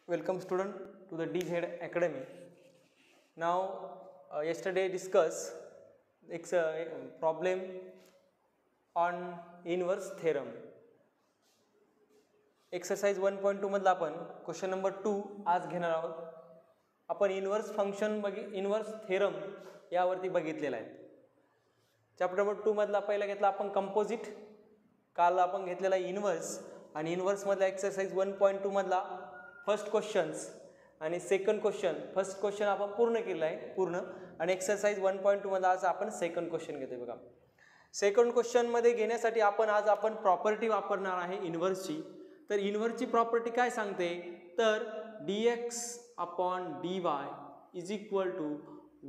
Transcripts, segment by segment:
Welcome student to the DZ Academy. Now yesterday discuss problem on inverse theorem. Exercise 1.2 मधला आपण question number 2 आज घेणार आहोत. आपण इन्व्हर्स थेरम यावरती बघितलेला आहे. चॅप्टर नंबर 2 मधला पहिला घेतला आपण कंपोजिट. काल आपण घेतलेला इन्व्हर्स आणि इन्व्हर्स मधला एक्सरसाइज 1.2 मधला फर्स्ट क्वेश्चन्स आणि सेकंड क्वेश्चन. फर्स्ट क्वेश्चन आपण पूर्ण केला आहे पूर्ण आणि एक्सरसाइज 1.2 मधला आज आपण सेकंड क्वेश्चन घेतोय बघा. सेकंड क्वेश्चन मध्ये घेण्यासाठी आज आपण प्रॉपर्टी वापरणार आहे इन्व्हर्सची. तर इन्व्हर्सची प्रॉपर्टी काय सांगते तर dx upon dy is equal to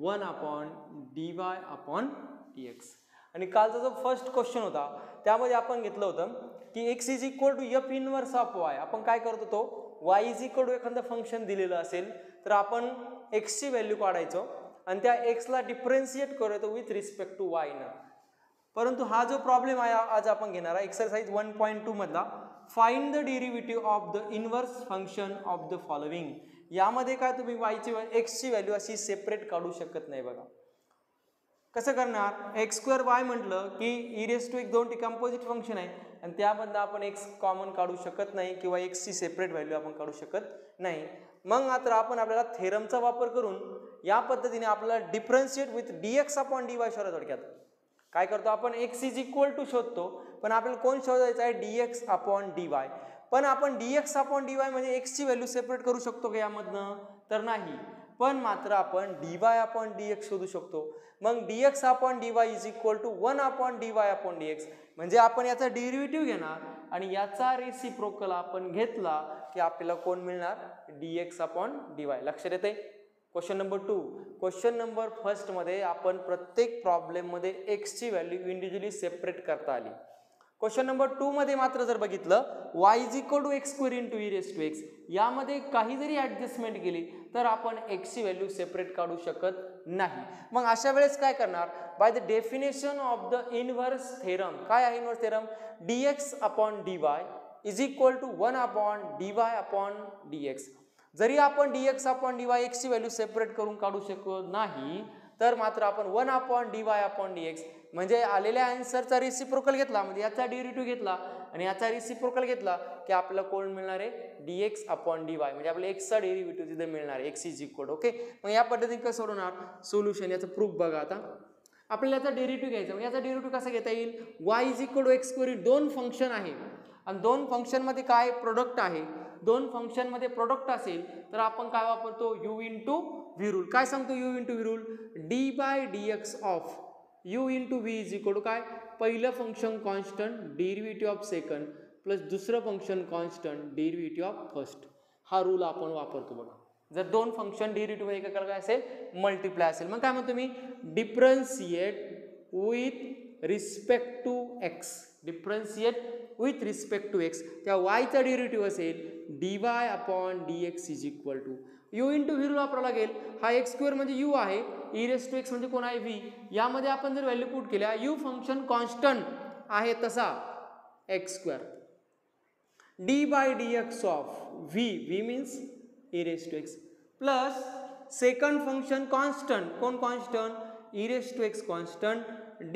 1 upon dy upon dx. आणि कालचा जो फर्स्ट क्वेश्चन होता त्यामध्ये आपण घेतलं होतं की x is equal to F inverse of y. आपण काय करत होतो y इज इक्वल टू एखादं फंक्शन दिलेलं असेल तर आपण x ची व्हॅल्यू काढायचो आणि त्या x ला डिफरन्शिएट करायचो विथ रिस्पेक्ट टू y ना. परंतु हा जो प्रॉब्लेम आहे आज आपण घेणार आहे एक्सरसाइज 1.2 मधला find the derivative of the inverse function of the following. यामध्ये काय तुम्ही y ची x ची व्हॅल्यू अशी सेपरेट काढू शकत नाही बघा. कसं करणार x स्क्वेअर y म्हटलं की e रेस टू एक दोन डिकम्पोजिट फंक्शन आहे आणि त्यामधनं आपण x कॉमन काढू शकत नाही किंवा x ची सेपरेट व्हॅल्यू आपण काढू शकत नाही. मग मात्र आपण आपल्याला थेरमचा वापर करून या पद्धतीने आपल्याला differentiate with dx upon dy शोधा. थोडक्यात काय करतो आपण x इज इक्वल टू शोधतो पण आपल्याला कोण शोधायचं आहे dx अपॉन dy. पण आपण dx अपॉन dy म्हणजे x ची व्हॅल्यू सेपरेट करू शकतो का यामधनं तर नाही. पण मात्र आपण dy अपॉन dx शोधू शकतो. मग dx upon dy is equal to 1 upon dy upon dx म्हणजे आपण याचा डेरिव्हेटिव्ह घेणार आणि याचा रेसिप्रोकल आपण घेतला की आपल्याला कोण मिळणार dx अपॉन dy. लक्षात येते. Question number 2. Question number first मध्ये आपण प्रत्येक प्रॉब्लेम मध्ये x ची व्हॅल्यू इंडिव्हिज्युअली सेपरेट करता आली. क्वेश्चन नंबर 2 मध्ये मात्र जर बघितलं y is equal to x square into e raise to x यामध्ये काही जरी ऍडजस्टमेंट केली तर आपण x ची व्हॅल्यू सेपरेट काढू शकत नाही. मग अशा वेळेस काय करणार by the definition of the inverse theorem. काय आहे inverse theorem dx upon dy is equal to 1 upon dy upon dx. जरी आपण dx अपॉन dy x ची व्हॅल्यू सेपरेट करून काढू शकत नाही तर मात्र आपण 1 अपॉन dy अपॉन dx म्हणजे आलेल्या आन्सरचा रेसिप्रोकल घेतला म्हणजे याचा डेरिव्हेटिव्ह घेतला आणि याचा रेसिप्रोकल घेतला की आपल्याला कोण मिळणार आहे dx अपॉन dy म्हणजे आपल्याला x चा डेरिव्हेटिव्ह तिथे मिळणार आहे x इज इक्वल. ओके. मग या पद्धतीने कसं सोडवणार सोल्युशन याचं प्रूफ बघा. आता आपल्याला याचा डेरिव्हेटिव्ह घ्यायचा म्हणजे याचा डेरिव्हेटिव्ह कसा घेता येईल y is equal to x square. दोन फंक्शन आहे आणि दोन फंक्शन मध्ये काय प्रोडक्ट आहे. दोन फंक्शन मध्ये प्रोडक्ट असेल तर आपण काय वापरतो u इंटू v रूल. काय सांगतो u into v rule d by dx of u into v is equal to काय पहिलं function constant derivative of second plus दुसरं function constant derivative of first. हा रूल आपण वापरतो बघा. जर दोन फंक्शन डेरिव्हेटिव्ह एकाकडे काय असेल मल्टिप्लाय असेल मग काय म्हणतो मी differentiate with respect to x. Differentiate with respect to x त्या y चा डेरिव्हेटिव्ह असेल dy upon dx is equal to u into v rule वापरावा लागेल. हा एक्स स्क्वेअर म्हणजे u आहे e रेस टू एक्स म्हणजे कोण आहे v. यामध्ये आपण जर व्हॅल्यू पुट केल्या u फंक्शन कॉन्स्टंट आहे तसा x square d by dx of v means e raise to x plus second function constant कोण constant e raise to x constant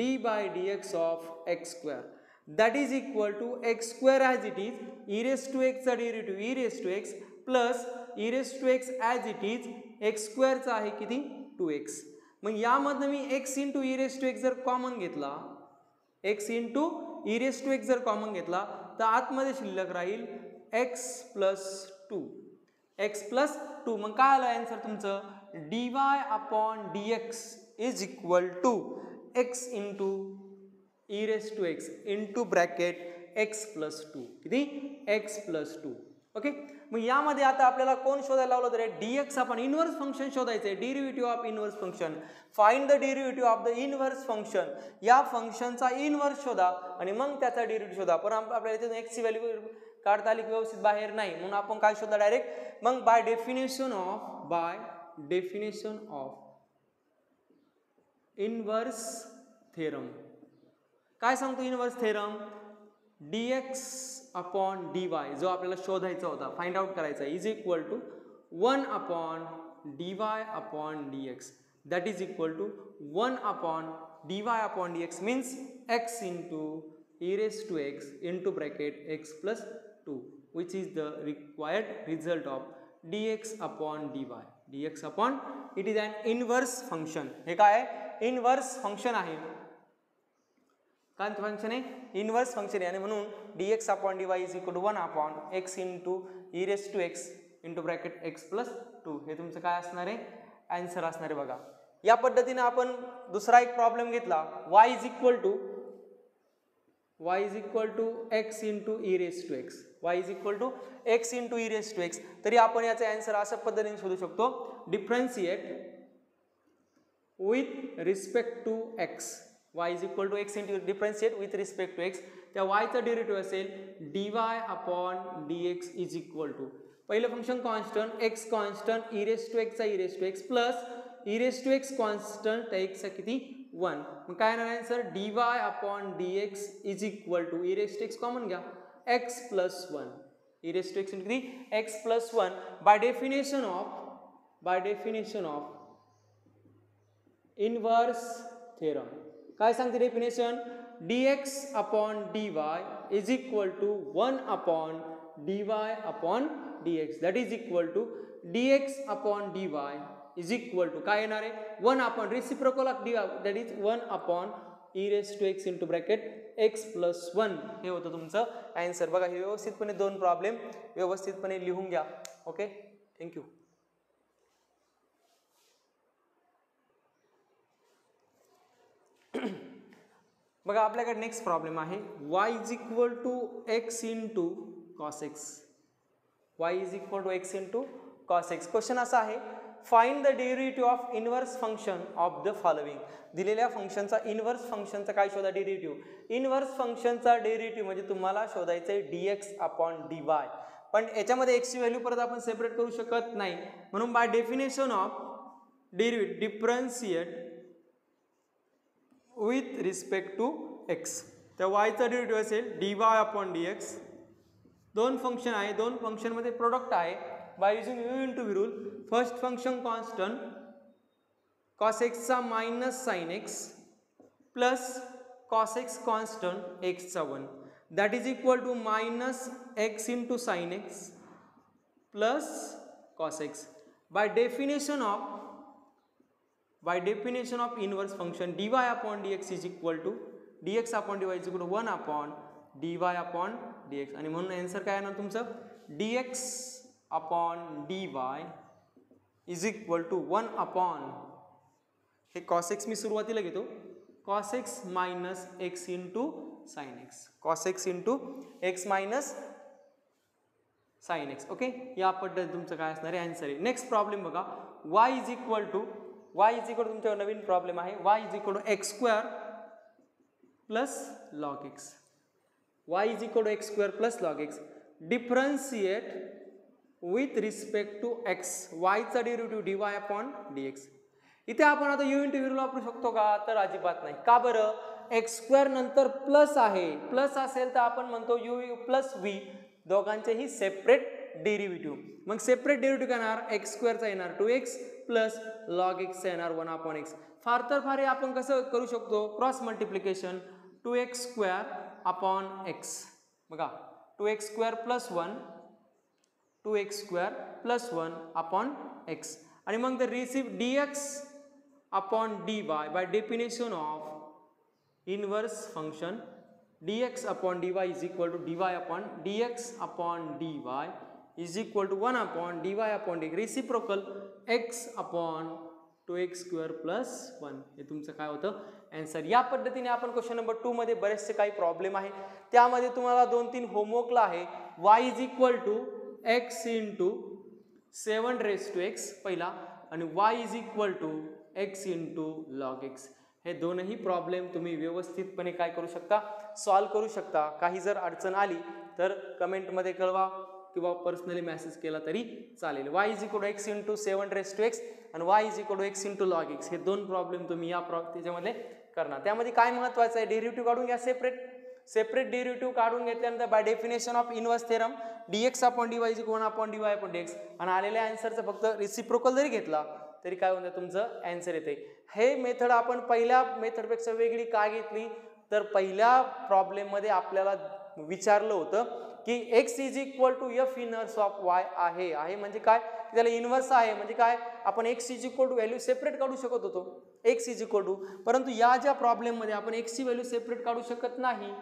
d by dx of x square that is equal to x square as it is e raised to x चा derivative e raised to x plus e raised to x as it is x square चा आहे किती 2x. मग यामधनं मी x into e raised to x जर common घेतला x into e raised to x जर common घेतला तर आतमध्ये शिल्लक राहील x plus 2 x plus 2. मग काय आलं आन्सर तुमचं dy upon dx is equal to x into e raised to x into bracket x plus 2 किती x plus 2. ओके. मग यामध्ये आता आपल्याला कोण शोधायला लावलं तर dx आपण इन्व्हर्स फंक्शन शोधायचंय derivative of inverse function. Find the derivative of the inverse function. या फंक्शनचा इन्व्हर्स शोधा आणि मग त्याचा डेरिव्हेटिव्ह शोधा. पण आपल्याला इथे x ची व्हॅल्यू काढता आली व्यवस्थित बाहेर नाही म्हणून आपण काय शोधला डायरेक्ट मग by definition of inverse theorem. काय सांगतो inverse theorem dx upon dy जो आपल्याला शोधायचा होता, फाइंड आउट करायचा, is equal to 1 upon dy upon dx, that is equal to 1 upon dy upon dx means x into e raised to x into bracket x plus 2, which is the required result of dx upon dy. dx upon, it is an inverse function. हे काय आहे? Inverse function आहे. काय function आहे? Inverse function आहे आणि म्हणून dx upon dy is equal to 1 upon x into e raised to x into bracket x plus 2. हे तुमचं काय असणार आहे? आन्सर असणार आहे बघा. या पद्धतीने आपण दुसरा एक प्रॉब्लेम घेतला, y is equal to x into e raised to x, y is equal to x into e raised to x. तरी आपण याचा आन्सर अशा पद्धतीने शोधू शकतो, differentiate with respect to x, y is equal to x into differentiate with respect to x. त्या y चा derivative असेल dy upon dx is equal to, पहिलं function constant, x constant, e raised to x चा e raised to x plus e raised to x constant, x चा किती 1. मग काय येणार answer? dy upon dx is equal to e raised to x common घ्या, x plus 1, e raised to x into किती x plus 1. by definition of inverse theorem काय सांगते definition? dx upon dy is equal to 1 upon dy upon dx, that is equal to dx upon dy is equal to काय येणार आहे? 1 upon reciprocal of dy, that is 1 upon e raised to x into bracket x plus 1. हे होतं तुमचं answer. बघा, हे व्यवस्थितपणे दोन प्रॉब्लेम व्यवस्थितपणे लिहून घ्या. Okay, thank you. बघा, आपल्याकडे नेक्स्ट प्रॉब्लेम आहे y is equal to x into cos x. y is equal to x into cos x. Question असा आहे, find the derivative of inverse function of the following. दिलेल्या फंक्शनचा इनवर्स फंक्शनचा काय शोधा? डेरिव्हेटिव्ह. इनवर्स फंक्शनचा derivative म्हणजे तुम्हाला शोधायचं आहे dx अपॉन dy, पण याच्यामध्ये x ची व्हॅल्यू परत आपण सेपरेट करू शकत नाही, म्हणून by definition of derivative differentiate with respect to x. त्या y चा डेरिव्हेटिव्ह असेल dy अपॉन dx. दोन फंक्शन आहे, दोन फंक्शन मध्ये प्रोडक्ट आहे. By using u into v rule, first function constant cos x चा minus sin x plus cos x constant x चा 1, that is equal to minus x into sin x plus cos x. by definition of inverse function dy upon dx is equal to dx upon dy is equal to 1 upon dy upon dx. आणि म्हणून answer काय येणार तुमचं? dx upon dy is equal to 1 upon, हे cos x मी सुरुवातीला घेतो, cos x minus x into sin x, cos x into x minus sin x. Okay, या पद्धतीने तुमचं काय असणार आहे आन्सर आहे. नेक्स्ट प्रॉब्लेम बघा, y is equal to तुमच्या नवीन प्रॉब्लेम आहे, y is equal to x square plus log x. y is equal to x square plus log x. Differentiate with respect to x, y चा derivative dy upon dx. इथे आपण आता u into v वापरू शकतो का? तर अजिबात नाही. का बरं? x स्क्वेअर नंतर प्लस आहे, प्लस असेल तर आपण म्हणतो u प्लस v, दोघांचेही सेपरेट डेरिव्हेटिव्ह. मग सेपरेट डेरिव्हेटिव्ह येणार x स्क्वेअरचा येणार 2x प्लस लॉग x चा येणार 1 अपॉन x. फार तर फार हे आपण कसं करू शकतो? Cross multiplication 2x square upon x. बघा, 2x square plus 1, 2x square plus 1 upon x. आणि मग the receive dx upon dy by definition of inverse function dx upon dy is equal to dy upon dx upon dy is equal to 1 upon dy upon dx, reciprocal x upon 2x square plus 1. हे तुमचं काय होतं answer. या पद्धतीने आपण question number 2 मध्ये बरेचसे काही प्रॉब्लेम आहे, त्यामध्ये तुम्हाला 2-3 होमवर्कला आहे. y is equal to x into 7 raised to x पहिला, आणि y is equal to x into log x. हे दोनही प्रॉब्लेम तुम्ही व्यवस्थितपणे काय करू शकता? सॉल्व करू शकता. काही जर अडचण आली तर कमेंटमध्ये कळवा किंवा पर्सनली मेसेज केला तरी चालेल. y is equal to x into 7 raised to x आणि y is equal to x into log x. हे दोन प्रॉब्लेम तुम्ही या त्याच्यामध्ये करणार. त्यामध्ये काय महत्त्वाचं आहे? डेरिव्हेटिव्ह काढून घ्या सेपरेट. सेपरेट डेरिव्हेटिव्ह काढून घेतल्यानंतर bye definition of inverse theorem dx upon dy is equal upon dy upon dx आणि आलेल्या आन्सरचं फक्त रिसिप्रोकल जरी घेतला तरी काय होतं तुमचं आन्सर येते. हे मेथड आपण पहिल्या मेथडपेक्षा वेगळी का घेतली तर पहिल्या प्रॉब्लेममध्ये आपल्याला विचारलं होतं की x is equal to F inverse of y आहे म्हणजे काय त्याला इनवर्स आहे म्हणजे काय आपण x is equal to value separate काढू शकत होतो x इज इक्वल टू, परंतु या ज्या प्रॉब्लेममध्ये आपण x ची व्हॅल्यू सेपरेट काढू शकत नाही,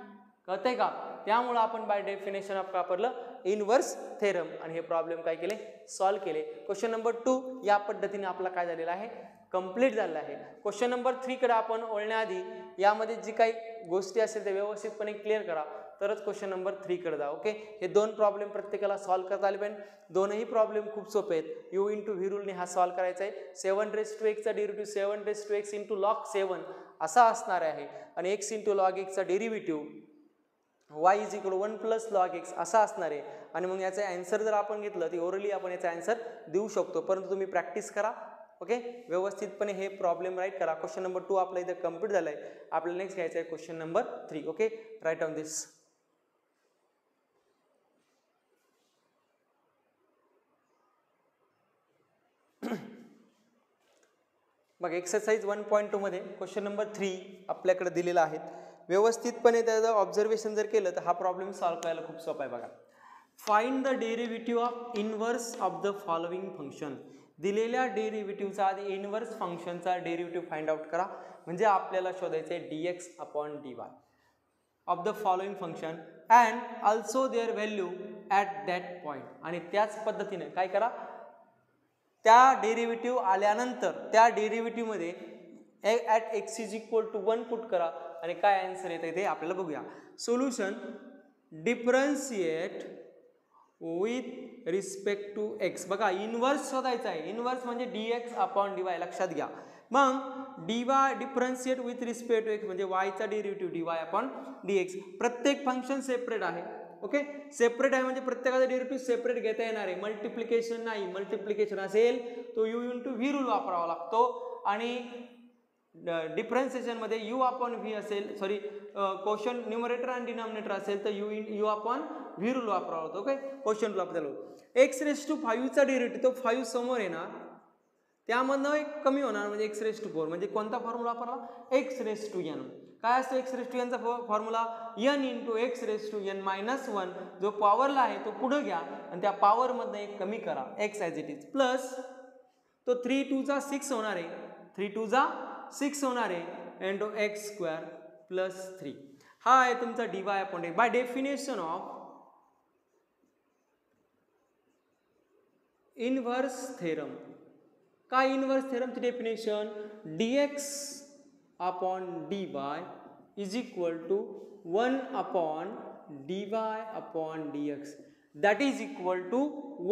कळतंय का? त्यामुळे आपण बाय डेफिनेशन ऑफ वापरलं इनवर्स थेरम आणि हे प्रॉब्लेम काय केले सॉल्व्ह केले. क्वेश्चन नंबर 2 या पद्धतीने आपला काय झालेला आहे कंप्लीट झालेला आहे. क्वेश्चन नंबर 3 कडे आपण वळण्याआधी यामध्ये जी काही गोष्टी असेल ते व्यवस्थितपणे क्लिअर करा तरच क्वेश्चन नंबर 3 कडे जा. ओके, हे दोन प्रॉब्लेम प्रत्येकाला सॉल्व्ह करता आले पाहिजे. दोनही प्रॉब्लेम खूप सोपे आहेत. u इंटू व्ही रूलने हा सॉल्व्ह करायचा आहे. 7 चा डेरिव्हेटिव्ह 7 इंटू लॉग 7 असा असणार आहे आणि x इंटू लॉग x चा derivative y is equal 1 plus log x असा असणार आहे आणि मग याचा आन्सर जर आपण घेतलं तर ओरली आपण याचा आन्सर देऊ शकतो, परंतु तुम्ही प्रॅक्टिस करा. ओके, व्यवस्थितपणे हे प्रॉब्लेम राईट करा. क्वेश्चन नंबर 2 आपला इथं कंप्लीट झालाय. आपल्याला नेक्स्ट घ्यायचा आहे question number 3. Okay, write on this. मग एक्सरसाइज 1.2 मध्ये क्वेश्चन नंबर 3 आपल्याकडे दिलेला आहे. व्यवस्थितपणे त्याचं ऑब्झर्वेशन जर केलं तर हा प्रॉब्लेम सॉल्व्ह करायला खूप सोपा आहे. बघा, find the derivative of inverse of the following function. दिलेल्या डेरिव्हेटिव्हचा आधी इनवर्स फंक्शनचा डेरिव्हेटिव्ह फाइंड आउट करा. म्हणजे आपल्याला शोधायचे आहे dx upon dy of the following function and also their value at that point. आणि त्याच पद्धतीने काय करा, त्या डेरिव्हेटिव्ह आल्यानंतर त्या डेरिव्हेटिव्ह मध्ये at x is equal to 1 put करा आणि काय आन्सर येते ते आपल्याला बघूया. Solution differentiate with respect to x. बघा, इनवर्स शोधायचा आहे. इनवर्स म्हणजे dx अपॉन dy लक्षात घ्या. मग dy differentiate with respect to x म्हणजे y चा डेरिव्हेटिव्ह dy अपॉन dx. प्रत्येक फंक्शन सेपरेट आहे. ओके, सेपरेट आहे म्हणजे प्रत्येकाचा डेरिव्हेटिव्ह सेपरेट घेता येणार आहे. मल्टिप्लिकेशन नाही. मल्टिप्लिकेशन असेल तो u इंटू व्ही रूल वापरावा लागतो आणि डिफरन्सिएशन मध्ये u अपॉन व्ही असेल, सॉरी क्वोशंट न्यूमरेटर आणि डिनॉमिनेटर असेल तर u अपॉन व्ही रूल वापरावा लागतो. ओके, क्वोशंट रूल आपल्याला x⁵5 चा डेरिव्हेटिव्ह तो 5 समोर येणार त्यामधनं एक कमी होणार म्हणजे x⁴ म्हणजे कोणता फॉर्म्युला वापरला x⁴n. काय असतो x⁴n चा फॉर्म्युला n इंटू x⁻n−1. जो पॉवरला आहे तो पुढे घ्या आणि त्या पॉवर मधनं एक कमी करा x as it is plus तो 3 चा 6 होणार आहे. 3 चा 6 होणार आहे इंटू x² प्लस 3. हा आहे तुमचा dy upon dy by definition of inverse theorem. काय इनवर्स थेरमची definition dx upon dy is equal to 1 upon dy upon dx that is equal to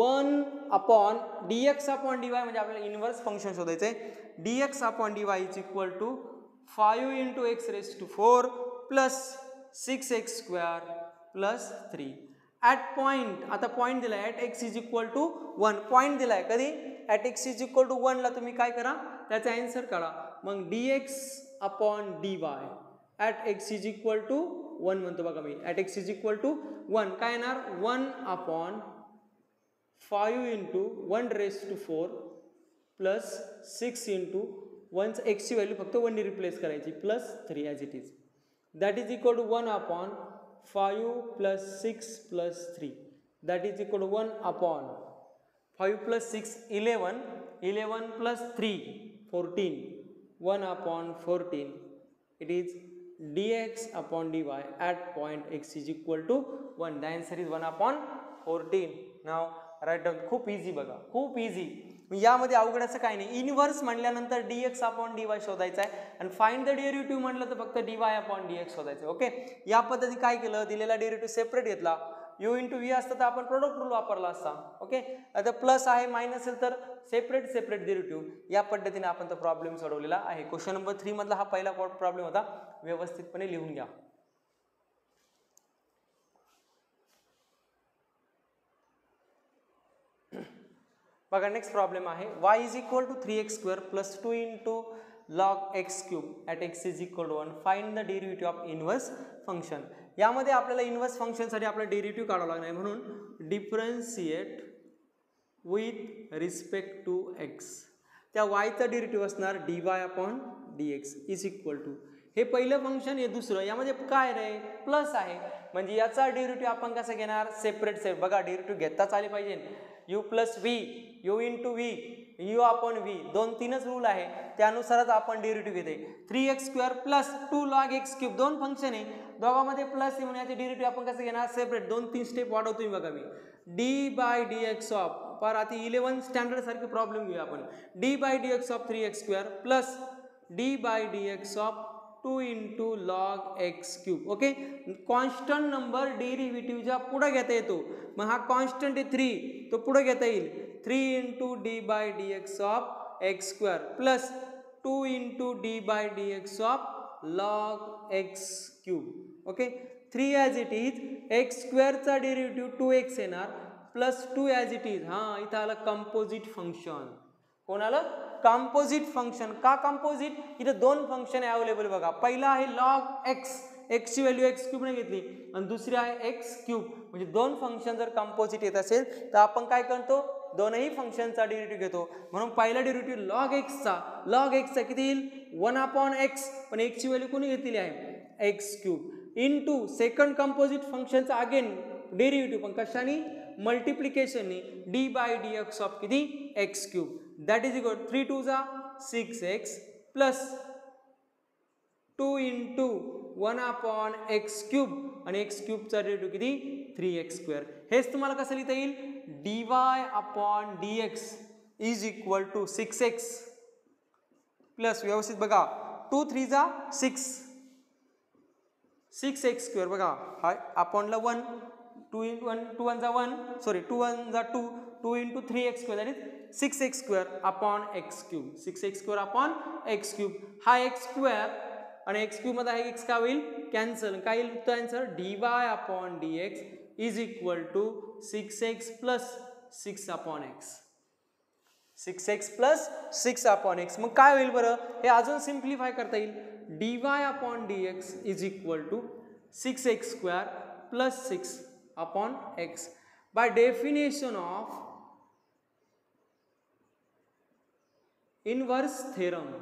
1 upon dx upon dy म्हणजे आपल्याला inverse function शोधायचं आहे. dx upon dy is equal to 5 into x⁴ plus 6x² plus 3 at point. आता point दिलाय at x is equal to 1. Point दिलाय कधी at x is equal to 1 ला तुम्ही काय करा त्याचा आन्सर काढा. मग dx upon dy at x is equal to 1 म्हणतो बघा मी. At x is equal to 1 काय येणार 1 upon 5 into 1⁴ plus 6 into 1 x ची व्हॅल्यू फक्त 1 ने रिप्लेस करायची plus 3 as it is that is equal to 1 upon 5 plus 6 plus 3 that is equal to 1 upon 5 plus 6 11 11 plus 3 14 1 upon 14 it is dx upon dy at point x is equal to 1. The answer is 1 upon 14. Now write down. खूप easy बघा, खूप easy. यामध्ये अवघड असं काही नाही. Inverse म्हणल्यानंतर dx upon dy शोधायचा आहे आणि फाइंड द डेरिव्हेटिव्ह म्हटलं तर फक्त dy अपॉन dx शोधायचं. ओके, या पद्धतीने काय केलं, दिलेला डेरिव्हेटिव्ह सेपरेट घेतला. u इंटू व्ही असतं तर आपण प्रोडक्ट रूल वापरला असता. ओके, आता प्लस आहे मायनस असेल तर सेपरेट डेरिव्हेटिव्ह. या पद्धतीने आपण तो प्रॉब्लेम सोडवलेला आहे. क्वेश्चन नंबर 3 मधला हा पहिला प्रॉब्लेम होता. व्यवस्थितपणे लिहून घ्या. बघा, नेक्स्ट प्रॉब्लेम आहे y is equal to 3x² plus 2 into log x³ at x is equal to 1. Find the derivative of inverse function. यामध्ये आपल्याला इन्व्हर्स फंक्शनसाठी आपला डेरिव्हेटिव्ह काढावा लागणार आहे, म्हणून differentiate with respect to x. त्या वायचा डेरिव्हेटिव्ह असणार dy/dx इज इक्वल टू, हे पहिलं फंक्शन हे दुसरं, यामध्ये काय रे प्लस आहे म्हणजे याचा डेरिव्हेटिव्ह आपण कसं घेणार सेपरेट सेपरेट. बघा डेरिव्हेटिव्ह घेताच आले पाहिजे. u plus v, u into v, u upon v, 2-3च रूल आहे त्यानुसारच आपण डेरिव्हेटिव्ह घेते. 3x² प्लस 2 log x³ दोन फंक्शन आहे, दोघांमध्ये प्लस आहे म्हणून याचे डेरिव्हेटिव्ह आपण कसं घेणार सेपरेट. 2-3 स्टेप वाढवतोय बघा मी. d/dx ऑफ पर आता 11 स्टँडर्ड सारखे प्रॉब्लेम घेऊया आपण. d/dx of 3x² plus d/dx of 2 into log x³. Okay, constant number डेरिव्हेटिव्हच्या पुढे घेता येतो. मग हा कॉन्स्टंट आहे 3, तो पुढे घेता येईल. 3 into d/dx of x² plus 2 into d/dx of log x³. Okay, 3 as it is, x² चा डेरिव्हेटिव्ह 2x येणार प्लस 2 ॲज इट इज. हां, इथं आलं कंपोजिट फंक्शन. कोण आलं कंपोजिट फंक्शन. का कंपोजिट, इथं दोन फंक्शन अवेलेबल बघा. पहिला आहे लॉग एक्स, एक्सची व्हॅल्यू x³ ने घेतली आणि दुसरी आहे x³. म्हणजे दोन फंक्शन जर कंपोजिट येत असेल तर आपण काय करतो दोनही फंक्शनचा डेरिव्हेटिव्ह घेतो. म्हणून पहिला डेरिव्हेटिव्ह लॉग एक्सचा किती येईल 1/x, पण एक्सची व्हॅल्यू कोणी घेतलेली आहे x³ इंटू सेकंड कंपोजिट फंक्शनचा अगेन डेरिव्हेटिव्ह पण कशाने मल्टिप्लिकेशनने d/dx ऑफ किती x³ दॅट इज इक्वल 3 2 जा 6x प्लस 2 इंटू 1/x³ आणि x³ चा डेरिव्हेटिव्ह किती 3x². हेच तुम्हाला कसं लिहिता येईल dy/dx is equal to 6x plus व्यवस्थित बघा 2 3 जा 6, 6x² बघा हा अपॉनला 1, 2 1 जा 1, सॉरी 2 1 जा 2, 2 into 3x² that is 6x² upon x³, 6x² upon x³. हा x² आणि x³ मध्ये आहे x का होईल कॅन्सल. काय येईल उत्तर answer dy/dx is equal to 6x plus 6 upon x, 6x plus 6 upon x. मग काय होईल बरं, हे अजून सिम्प्लिफाय करता येईल. dy/dx is equal to 6x² plus 6 upon x. By definition of inverse theorem.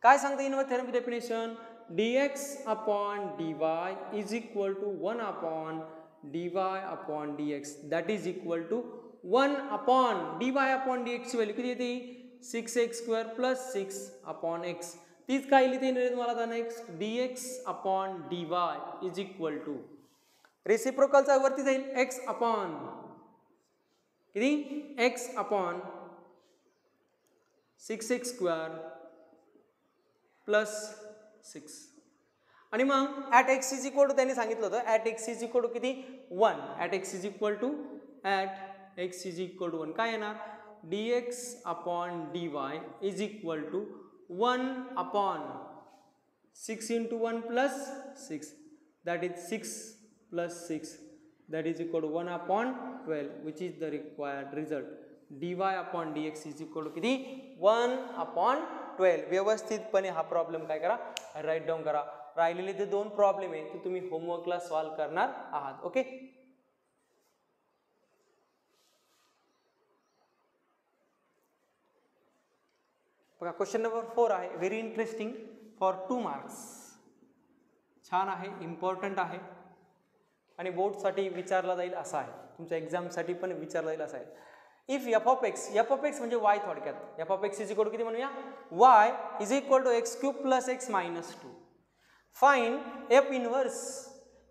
काय सांगते इनवर्स थेरमची definition, dx upon dy is equal to 1 upon dy/dx that is equal to 1 upon dy/dx ची व्हॅल्यू किती येते 6x² plus 6 upon x. तीच काय लिहिता येईल तुम्हाला आता next dx upon dy is equal to रेसिप्रोकलचा वरती जाईल x अपॉन किती x अपॉन 6x² प्लस 6 आणि मग at x is equal to त्यांनी सांगितलं होतं at x is equal to किती 1, at x is equal to 1 काय येणार dx upon dy is equal to 1 upon 6 into 1 plus 6 that is 6 plus 6 that is equal to 1 upon 12 which is the required result. dy upon dx is equal to किती 1 upon 12. व्यवस्थितपणे हा problem काय करा right down करा. राहिलेले ते दोन problem आहे ते तुम्ही होमवर्कला सॉल्व्ह करणार आहात. ओके, बघा क्वेश्चन नंबर 4 आहे व्हेरी इंटरेस्टिंग फॉर 2 मार्क्स. छान आहे, इम्पॉर्टंट आहे आणि बोर्डसाठी विचारला जाईल असा आहे, तुमच्या एक्झामसाठी पण विचारला जाईल असा आहे. इफ f of x म्हणजे y थोडक्यात f of x is equal to किती म्हणूया y is equal to x³ plus x minus 2. Find f inverse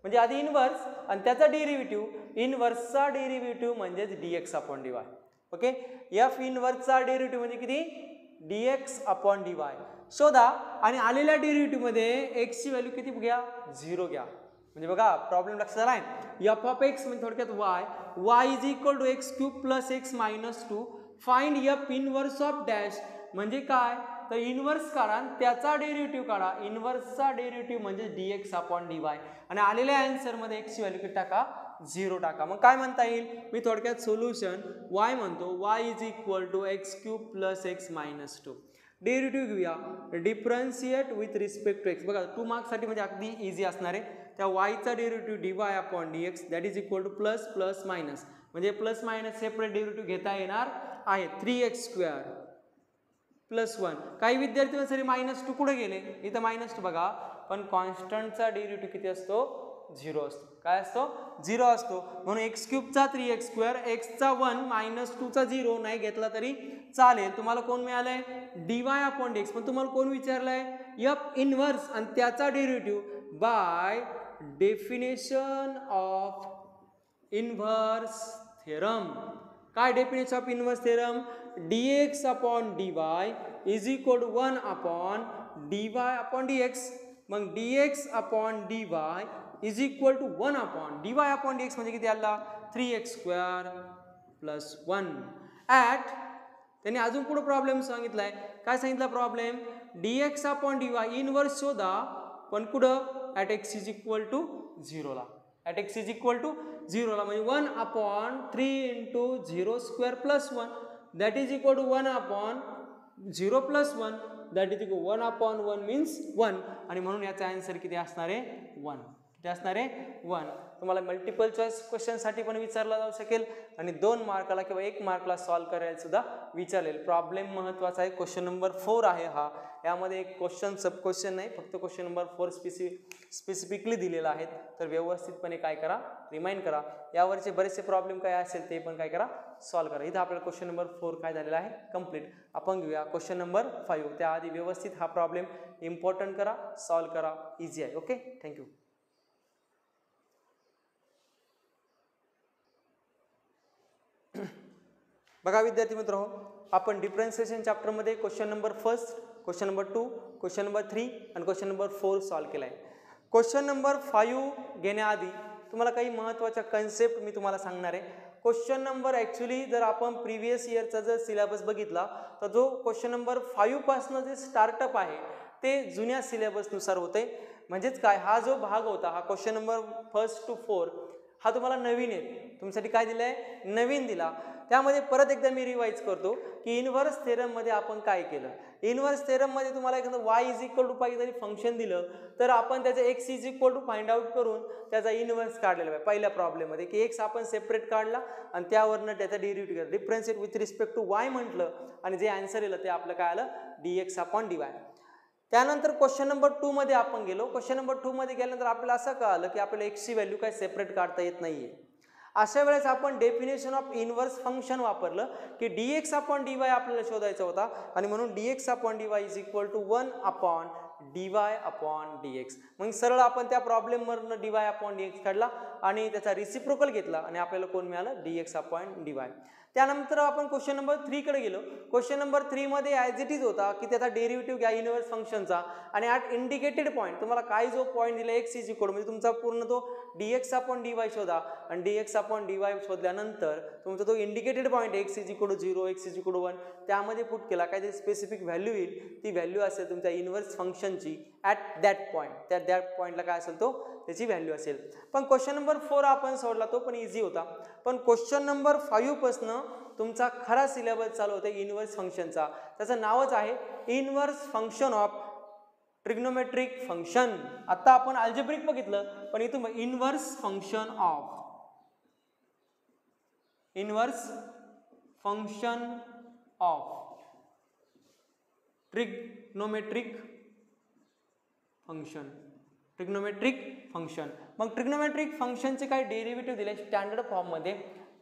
म्हणजे आधी इनवर्स आणि त्याचा डेरिव्हेटिव्ह, इनवर्सचा डेरिव्हेटिव्ह म्हणजेच dx upon dy. Okay, f इनवर्सचा डेरिव्हेटिव्ह म्हणजे किती dx अपॉन dy शोधा आणि आलेल्या डेरिव्हेटिव्ह मध्ये x ची व्हॅल्यू किती घ्या 0 घ्या. म्हणजे बघा प्रॉब्लेम लक्षात आलाय f of x म्हणजे थोडक्यात y is equal to x³ plus x minus 2. Find f inverse of dash म्हणजे काय तर इनवर्स काढा त्याचा डेरिव्हेटिव्ह काढा. इनवर्सचा डेरिव्हेटिव्ह म्हणजे dx अपॉन dy आणि आलेल्या आन्सर मध्ये x ची व्हॅल्यू किती टाका 0 टाका. मग काय म्हणता येईल मी थोडक्यात सोल्युशन y म्हणतो y is equal to x³ plus x minus 2. Derivative घेऊया, differentiate with respect to x. बघा 2 मार्क्ससाठी म्हणजे अगदी इझी असणार आहे. त्या वायचा derivative dy upon dx that is equal to plus plus minus, म्हणजे प्लस मायनस सेपरेट डेरिव्हेटिव्ह घेता येणार आहे. 3x² plus 1. काही विद्यार्थी म्हणतात -2 कुठे गेले, इथं -2 बघा, पण कॉन्स्टंटचा डेरिव्हेटिव्ह किती असतो, 0 असतो. काय असतो, 0 असतो. म्हणून x³ चा 3x², x चा 1 -2 चा 0 नाही घेतला तरी चालेल. तुम्हाला कोण मिळालंय, dy अपॉन dx. पण तुम्हाला कोण विचारलंय, f इनव्हर्स आणि त्याचा derivative by definition of inverse theorem. काय definition of inverse theorem, dx upon dy is equal to 1 upon dy upon dx. मग dx upon dy is equal to 1 upon dy upon dx म्हणजे किती आला, 3x² plus 1 at. त्यांनी अजून पुढे problem सांगितलाय. काय सांगितला problem, dx upon dy inverse शोधा, पण कुठं, at x is equal to 0 ला. At x is equal to 0 ला म्हणजे 1 upon 3 into 0² plus 1 that is equal to 1 upon 0 plus 1 that is equal 1 upon 1 means 1. आणि म्हणून याचा आन्सर किती असणार आहे, 1. किती असणार आहे, 1. तुम्हाला मल्टिपल चॉईस क्वेश्चनसाठी पण विचारला जाऊ शकेल आणि 2 मार्काला किंवा 1 मार्कला सॉल्व्ह करायला सुद्धा विचारेल. प्रॉब्लेम महत्त्वाचा आहे. क्वेश्चन नंबर 4 आहे हा. यामध्ये एक क्वेश्चन सब क्वेश्चन नाही, फक्त क्वेश्चन नंबर 4 स्पेसिफिकली दिलेला आहे. तर व्यवस्थितपणे काय करा, रिमाइंड करा. यावरचे बरेचसे प्रॉब्लेम काय असेल ते पण काय करा, सॉल्व्ह करा. इथं आपल्याला क्वेश्चन नंबर 4 काय झालेला आहे, कंप्लीट. आपण घेऊया क्वेश्चन नंबर 5. त्याआधी व्यवस्थित हा प्रॉब्लेम इम्पॉर्टंट करा, सॉल्व्ह करा, इझी आहे. Okay, thank you. बघा विद्यार्थी मित्रांनो, आपण डिफरन्शिएशन चॅप्टरमध्ये question number 1, question number 2, question number 3 आणि क्वेश्चन नंबर 4 सॉल्व्ह केला आहे. क्वेश्चन नंबर 5 घेण्याआधी तुम्हाला काही महत्त्वाच्या कन्सेप्ट मी तुम्हाला सांगणार आहे. क्वेश्चन नंबर ॲक्च्युली जर आपण प्रिव्हियस इयरचा जर सिलेबस बघितला तर जो क्वेश्चन नंबर 5 पासून जे स्टार्टअप आहे ते जुन्या सिलेबसनुसार होते. म्हणजेच काय, हा जो भाग होता, हा क्वेश्चन नंबर 1 to 4 हा तुम्हाला नवीन आहे, तुमच्यासाठी काय दिलं आहे, नवीन दिला. त्यामध्ये परत एकदा मी रिवाइज करतो की इनव्हर्स थेरममध्ये आपण काय केलं. इनव्हर्स थेरममध्ये तुम्हाला एखादं y इज इक्वल टू पाहिजे तरी फंक्शन दिलं तर आपण त्याचं x is equal to find out करून त्याचा इनव्हर्स काढलेला आहे. पहिल्या प्रॉब्लेममध्ये की x आपण सेपरेट काढला आणि त्यावरनं त्याचा डेरिव्हेटिव्ह केला, differentiate with respect to y म्हटलं आणि जे आन्सर येलं ते आपलं काय आलं, dx अपॉन dy. त्यानंतर क्वेश्चन नंबर 2 मध्ये आपण गेलो. क्वेश्चन नंबर 2 मध्ये गेल्यानंतर आपल्याला असं कळालं की आपल्याला x ची व्हॅल्यू काय सेपरेट काढता येत नाहीये. अशा वेळेस आपण डेफिनेशन ऑफ इनव्हर्स फंक्शन वापरलं की dx अपॉन dy आपल्याला शोधायचा होता आणि म्हणून dx upon dy is equal to 1 upon dy upon dx. मग सरळ आपण त्या प्रॉब्लेमवरनं dy अपॉन dx काढला आणि त्याचा रिसिप्रोकल घेतला आणि आपल्याला कोण मिळालं, dx अपॉन dy. त्यानंतर आपण क्वेश्चन नंबर 3 कडे गेलो. क्वेश्चन नंबर 3 मध्ये ॲज इट इज होता की त्याचा डेरिव्हेटिव्ह घ्या इनव्हर्स फंक्शनचा आणि ॲट इंडिकेटेड पॉईंट तुम्हाला काय जो पॉईंट दिला x इज इक्वल म्हणजे तुमचा पूर्ण तो dx अपॉन dy शोधा आणि dx अपॉन dy शोधल्यानंतर तुमचा तो indicated point x is equal to 0, x is equal to 1 त्यामध्ये पुट केला. काय ते स्पेसिफिक व्हॅल्यू येईल, ती व्हॅल्यू असेल तुमच्या इनव्हर्स फंक्शनची ॲट दॅट पॉईंट. त्या दॅट पॉईंटला काय असेल तो त्याची व्हॅल्यू असेल. पण क्वेश्चन नंबर 4 आपण सोडला, तो पण इझी होता. पण क्वेश्चन नंबर 5 पासून तुमचा खरा सिलेबस चालू होता इनव्हर्स फंक्शनचा. त्याचं नावच आहे inverse function of trigonometric function. आता आपण अल्जेब्रिक बघितलं, पण इथून inverse function of trigonometric function. मग ट्रिग्नोमेट्रिक फंक्शनचे काय डेरिव्हेटिव्ह दिले स्टँडर्ड फॉर्ममध्ये,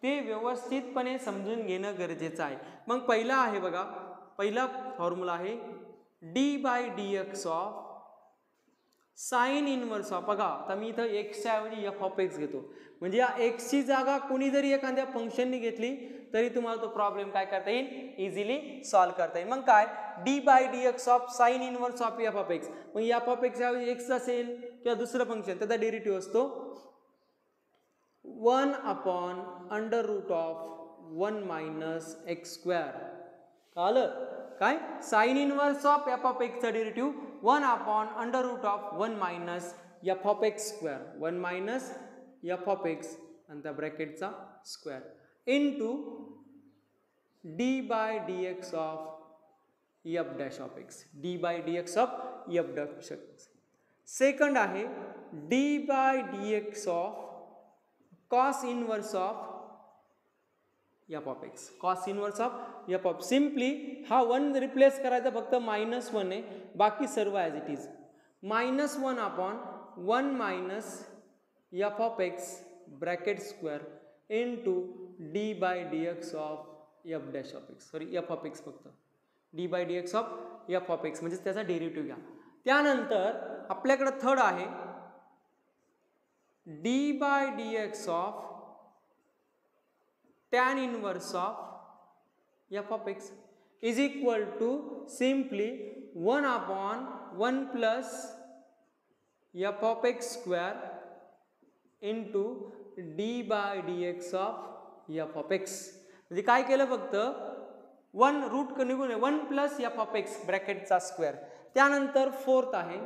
ते व्यवस्थितपणे समजून घेणं गरजेचं आहे. मग पहिला आहे बघा, पहिला फॉर्म्युला आहे d/dx of sine inverse of. बघा आता मी इथं x च्या ऐवजी f ऑफ x घेतो, म्हणजे या x ची जागा कोणी जरी एखाद्या फंक्शनने घेतली तरी तुम्हाला तो प्रॉब्लेम काय करता येईल, इझिली सॉल्व्ह करता येईल. मग काय d/dx of sine inverse of f of x. मग f ऑफ x ऐवजी x असेल किंवा दुसरं फंक्शन त्याचा डेरिव्हेटिव्ह असतो 1 upon under root of 1 minus x². कळलं काय, sine inverse of f of x चा derivative 1 upon under root of 1 minus f of x², 1 minus f of x आणि त्या ब्रॅकेटचा square into d/dx of f dash of x, d by d x of f dash x. Second आहे d by d x of cos inverse of f of x, cos inverse of f of. Simply हा 1 replace करायचा, फक्त -1 आहे, बाकी सर्व as it is. -1 upon 1 minus f of x bracket square into d by d x of f dash of x, sorry f of x, फक्त d by d x of f of x म्हणजे त्याचा derivative घ्या. त्यानंतर आपल्याकडे third आहे d by d x of tan inverse of f of x is equal to simply 1 upon 1 plus f of x square into d by dx of f of x. म्हणजे काय केलं, फक्त 1 root निघून 1 plus f of x ब्रॅकेटचा square. त्यानंतर fourth आहे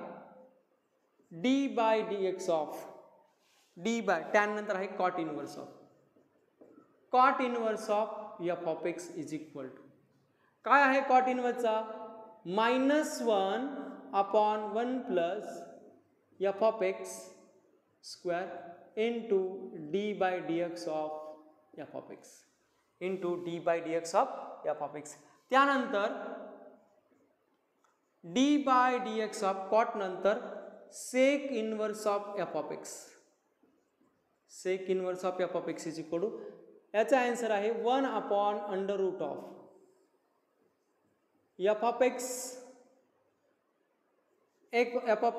d by dx of d by tan नंतर आहे cot inverse of cot inverse of f of x is equal to काय आहे cot इनवर्सचा, -1 upon 1 plus f of x square into d by d x of f of x, into d by d x of f of x. त्यानंतर d by d x of cot नंतर sec inverse of f of x, sec inverse of f of x is equal to, याचा answer आहे 1 upon under root of f of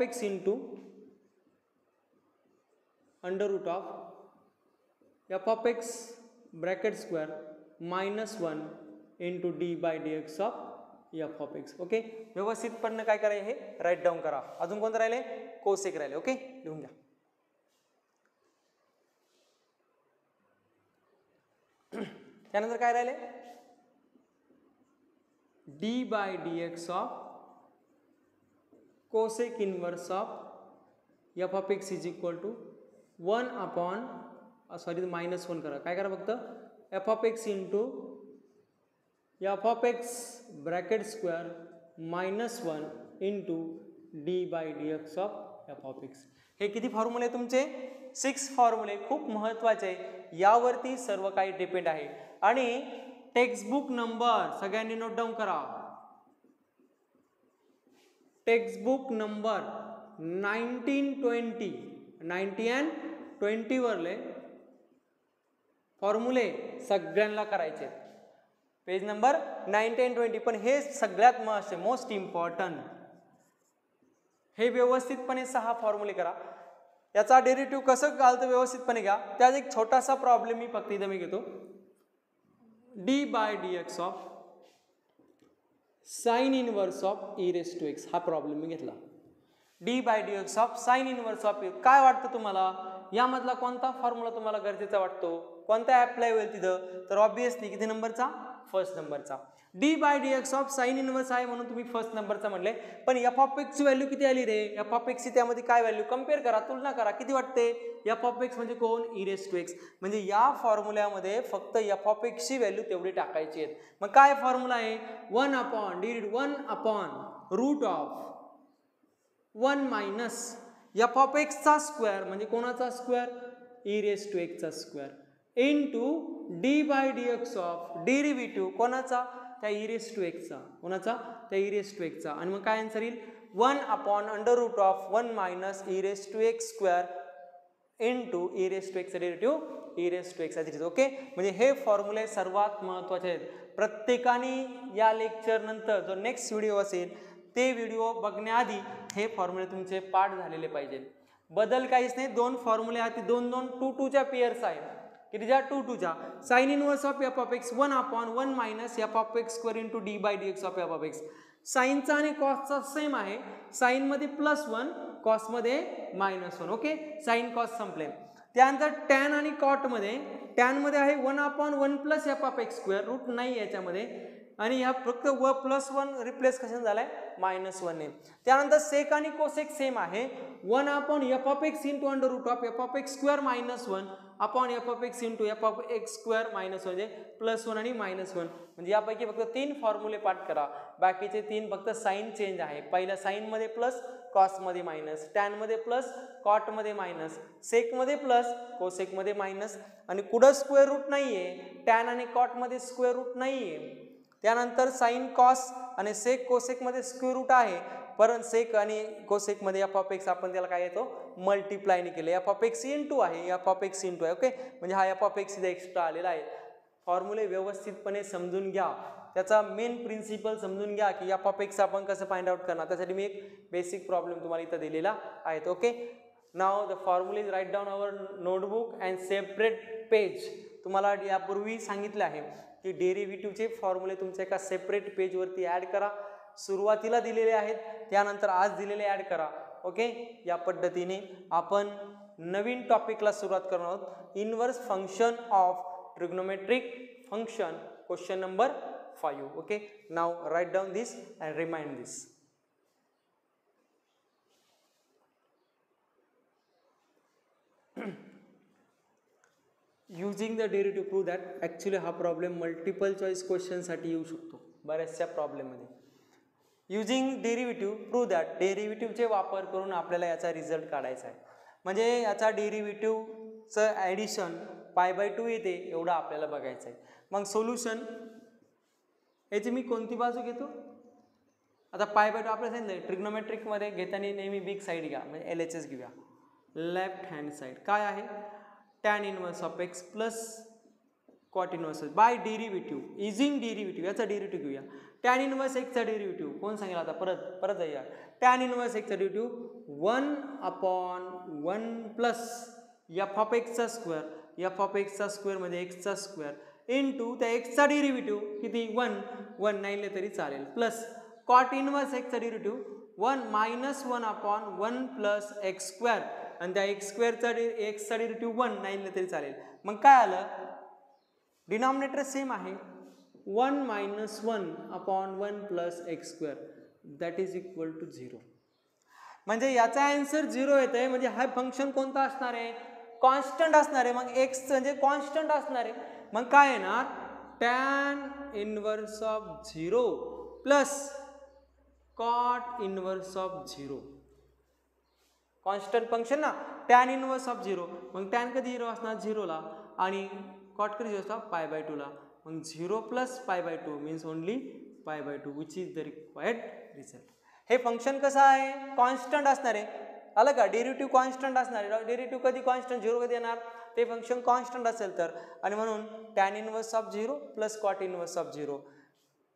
x into under root of f of x bracket square -1 into d by d x of f of x. Okay, व्यवस्थितपणे काय करायचं हे right down करा. अजून कोणतं राहिले, कोसेक राहिले. ओके, लिहून घ्या. त्यानंतर काय राहिले, d by d x of cosec inverse of f of x is equal to 1 upon sorry -1 करा, काय करा फक्त f of x into f of x bracket square -1 into d by d x of f of x. हे किती फॉर्म्युले तुमचे, 6 फॉर्म्युले, खूप महत्त्वाचे आहे. यावरती सर्व काही डिपेंड आहे. आणि टेक्स्टबुक नंबर सगळ्यांनी नोट डाऊन करा. टेक्स्टबुक नंबर 1920 90 अँड 20 वरले फॉर्म्युले सगळ्यांना करायचे. Page number 90 and 20. पण हे सगळ्यात मोस्ट इम्पॉर्टंट, हे व्यवस्थितपणे 6 फॉर्म्युले करा. याचा डेरिव्हेटिव्ह कसं घालतं व्यवस्थितपणे घ्या. त्यात एक छोटासा प्रॉब्लेम मी फक्त इथं मी घेतो, d by d x of sine inverse of e raise to x, हा प्रॉब्लेम मी घेतला. D by d x of sine inverse of, काय वाटतं तुम्हाला यामधला कोणता फॉर्म्युला तुम्हाला गरजेचा वाटतो, कोणता अप्लाय होईल तिथं, तर ऑब्विसली किती नंबरचा, फर्स्ट नंबरचा. D by d x of sine inverse आहे म्हणून तुम्ही फर्स्ट नंबरचा म्हणले. पण एफ ऑफ एक्स ची व्हॅल्यू किती आली रे, एफ ऑफ एक्स ची त्यामध्ये काय व्हॅल्यू, कम्पेअर करा, तुलना करा, किती वाटते. एफ ऑफ एक्स म्हणजे कोण, ई रेस टू एक्स. म्हणजे या फॉर्म्युल्यामध्ये फक्त एफ ऑफ एक्स ची व्हॅल्यू तेवढी टाकायची आहे. मग काय फॉर्म्युला आहे, 1 upon divide 1 upon root of 1 minus f of x चा स्क्वेअर म्हणजे कोणाचा square, e raise to x चा square into d by d x of derivative कोणाचा, त्या ई रेस टू एक्सचा, कोणाचा, त्या ई रेस टू एक्सचा. आणि मग काय आन्सर येईल, 1 upon under root of 1 minus e raise to x square into e raise to एक्सचा derivative e raise to x. Okay, म्हणजे हे फॉर्म्युले सर्वात महत्त्वाचे आहेत. प्रत्येकाने या लेक्चर नंतर जो नेक्स्ट व्हिडिओ असेल ते व्हिडिओ बघण्याआधी हे फॉर्म्युले तुमचे पाठ झालेले पाहिजे. बदल काहीच नाही, 2 फॉर्म्युले आहेत, 2 2 पेयर्स आहेत. कितीच्या, 2 sine inverse of f of x 1 upon 1 minus f of x square into d by d x of f of x. साइनचा आणि कॉसचा सेम आहे, साइन मध्ये +1 कॉस मध्ये -1. ओके, साइन कॉस संपले. त्यानंतर टॅन आणि कॉट मध्ये, टॅन मध्ये आहे 1 upon 1 plus f of x square, root नाही याच्यामध्ये. आणि ह्या फक्त व +1 रिप्लेस कशाने झालाय -1 ने. त्यानंतर सेक आणि कोसेक सेम आहे. 1 upon f of x into under root of f of x square -1 upon f of x into f of x square -1 म्हणजे +1 आणि -1. म्हणजे यापैकी फक्त 3 फॉर्म्युले पाठ करा, बाकीचे 3 फक्त साइन चेंज आहे. पहिल्या साइन मध्ये प्लस, कॉस मध्ये मायनस, टॅन मध्ये प्लस, कॉट मध्ये मायनस, सेक मध्ये प्लस, कोसेक मध्ये मायनस आणि कुठं स्क्वेअर रूट नाहीये, टॅन आणि कॉट मध्ये स्क्वेअर रूट नाहीये. त्यानंतर साइन कॉस आणि सेक कोसेक मध्ये स्क्वेअर रूट आहे, परंतु सेक आणि कोसेक मध्ये एफ ऑफ एक्स आपण त्याला काय येतो मल्टिप्लायने केले. एफ ऑफ एक्स इंटू आहे, एफ ऑफ एक्स इंटू आहे. ओके, म्हणजे हा एफ ऑफ एक्स इथे एक्स्ट्रा आलेला आहे. फॉर्म्युले व्यवस्थितपणे समजून घ्या, त्याचा मेन प्रिन्सिपल समजून घ्या की एफ ऑफ एक्स आपण कसं फाइंड आउट करणार. त्यासाठी मी एक बेसिक प्रॉब्लेम तुम्हाला इथं दिलेला आहे. Okay, now the formula is write down our notebook and separate page. तुम्हाला यापूर्वी सांगितलं आहे की डेरिव्हेटिव्हचे फॉर्म्युले तुमच्या एका सेपरेट पेजवरती ॲड करा. सुरुवातीला दिलेले आहेत, त्यानंतर आज दिलेले ॲड करा. ओके, या पद्धतीने आपण नवीन टॉपिकला सुरुवात करणार आहोत. Inverse function of trigonometric function, question number 5. Okay, now write down this and remind this. Using the derivative prove that. Actually हा प्रॉब्लेम मल्टिपल चॉईस क्वेश्चनसाठी येऊ शकतो बऱ्याचशा प्रॉब्लेममध्ये. Using derivative prove that. डेरिव्हेटिव्हचे वापर करून आपल्याला याचा रिझल्ट काढायचा आहे. म्हणजे याचा डेरिव्हेटिव्हचं ॲडिशन π/2 येते एवढं आपल्याला बघायचं आहे. मग सोल्युशन याची मी कोणती बाजू घेतो, आता π/2 आपल्याला सांगितलं ट्रिग्नोमेट्रिकमध्ये घेताना नेहमी बिग साईड घ्या, म्हणजे LHS घेऊया. लेफ्ट हँड साईड काय आहे, tan inverse of x plus cot inverse by derivative. Using derivative, याचा डेरिव्हेटिव्ह घेऊया. टॅन इनवर्स एक्सचा डेरिव्हेटिव्ह कोण सांगेल, आता परत जाऊया. टॅन इनवर्स एक्सचा डेरिव्हेटिव्ह 1/1 प्लस एफ ऑफ एक्सचा स्क्वेअर, एफ ऑफ एक्सचा स्क्वेअर म्हणजे एक्सचा स्क्वेअर इंटू त्या एक्सचा डेरिव्हेटिव्ह किती 1 नाही लिहिले तरी चालेल, प्लस कॉट इनवर्स एक्सचा डेरिव्हेटिव्ह 1 -1/1 प्लस एक्स स्क्वेअर आणि त्या एक्स स्क्वेअरचा एक्सचा डेरिव्हेटिव्ह 1 नाही लिहिले तरी चालेल. मग काय आलं, डिनॉमिनेटर सेम आहे. 1 - 1/1 plus x square that is equal to 0. म्हणजे याचा आन्सर 0 येत आहे. म्हणजे हा फंक्शन कोणता असणार आहे, कॉन्स्टंट असणार आहे. मग एक्स म्हणजे कॉन्स्टंट असणार आहे. मग काय येणार, tan inverse of 0 plus cot inverse of 0. Constant function ना, टॅन इनवर्स ऑफ 0. मग टॅन कधी 0 असणार 0ला आणि कॉट कधी 0 असणार π/2ला. मग 0 plus π/2 means only π/2 which is the required result. हे फंक्शन कसं आहे, कॉन्स्टंट असणार आहे. आलं का, डेरिव्हेटिव्ह कॉन्स्टंट असणार आहे. डेरिव्हेटिव्ह कधी कॉन्स्टंट 0 कधी येणार, ते फंक्शन कॉन्स्टंट असेल तर. आणि म्हणून tan inverse of 0 plus cot inverse of 0,